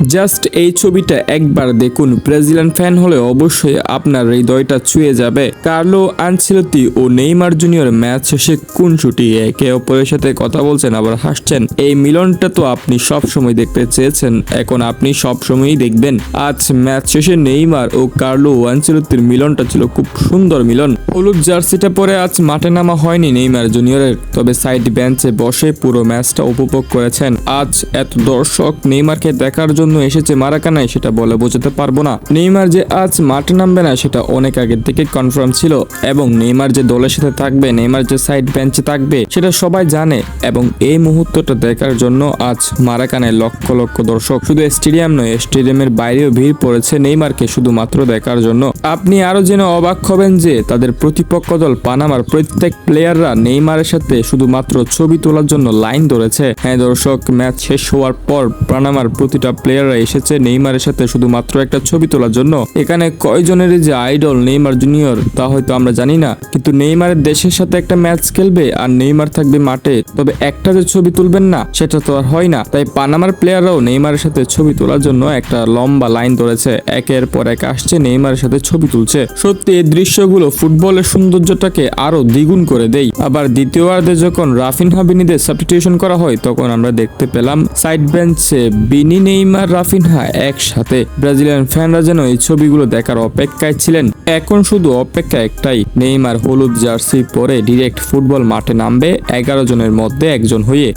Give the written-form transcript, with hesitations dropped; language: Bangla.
জাস্ট এই ছবিটা একবার দেখুন, ব্রাজিলিয়ান ফ্যান হলে অবশ্যই আপনার হৃদয়টা ছুঁয়ে যাবে। কার্লো আনচেলত্তি ও নেইমার জুনিয়র ম্যাচ শেষে খুনসুটি একে অপরের সাথে কথা বলছেন আবার হাসছেন। এই মিলনটা তো আপনি সব সময় দেখতে চেয়েছেন, এখন আপনি সব সময়ই দেখবেন। আজ ম্যাচ শেষে নেইমার ও কার্লো আনচেলত্তির মিলনটা ছিল খুব সুন্দর মিলন। হলুদ জার্সিটা পরে আজ মাঠে নামা হয়নি নেইমার জুনিয়রের, তবে সাইড বেঞ্চে বসে পুরো ম্যাচটা উপভোগ করেছেন। আজ এত দর্শক নেইমারকে দেখার জন্য এসেছে মারাকানায় সেটা বলে বোঝাতে পারবো না। নেইমার যে আজ মাঠে নামবে না সেটা অনেক আগে থেকে কনফার্ম ছিল, এবং নেইমার যে দলের সাথে থাকবে, নেইমার যে সাইড বেঞ্চে থাকবে সেটা সবাই জানে। এবং এই মুহূর্তটা দেখার জন্য আজ মারাকানায় লক্ষ লক্ষ দর্শক, শুধু স্টেডিয়াম নয় স্টেডিয়ামের বাইরেও ভিড় পড়েছে নেইমারকে শুধুমাত্র দেখার জন্য। আপনি আরো যেন অবাক হবেন যে তাদের প্রতিপক্ষ দল পানামার প্রত্যেক প্লেয়াররা নেইমারের সাথে শুধুমাত্র ছবি তোলার জন্য লাইন ধরেছে। হ্যাঁ দর্শক, ম্যাচ শেষ হওয়ার পর পানামার প্রতিটা প্লেয়াররা এসেছে নেইমারের সাথে শুধুমাত্র একটা ছবি তোলার জন্য। এখানে কয়জনেরই যে আইডল নেইমার জুনিয়র তা হয়তো আমরা জানি না, কিন্তু নেইমারের দেশের সাথে একটা ম্যাচ খেলবে আর নেইমার থাকবে মাঠে, তবে একটা যে ছবি তুলবেন না সেটা তো আর হয় না। তাই পানামার প্লেয়াররাও নেইমারের সাথে ছবি তোলার জন্য একটা লম্বা লাইন ধরেছে, একের পর এক আসছে নেইমারের সাথে ছবি তুলছে। সত্যি এই দৃশ্যগুলো ফুটবলের সৌন্দর্যটাকে আরো দ্বিগুণ করে দেয়। আবার দ্বিতীয়ার্ধে যখন রাফিনহা বিনিদের সাবস্টিটিউশন করা হয় তখন আমরা দেখতে পেলাম সাইড বেঞ্চে বিনি, নেইমার, রাফিনহা একসাথে। ব্রাজিলিয়ান ফ্যানরা যেন এই ছবিগুলো দেখার অপেক্ষায় ছিলেন। এখন শুধু অপেক্ষা একটাই, নেইমার হলুদ জার্সি পরে ডিরেক্ট ফুটবল মাঠে নামবে 11 জনের মধ্যে একজন হয়ে।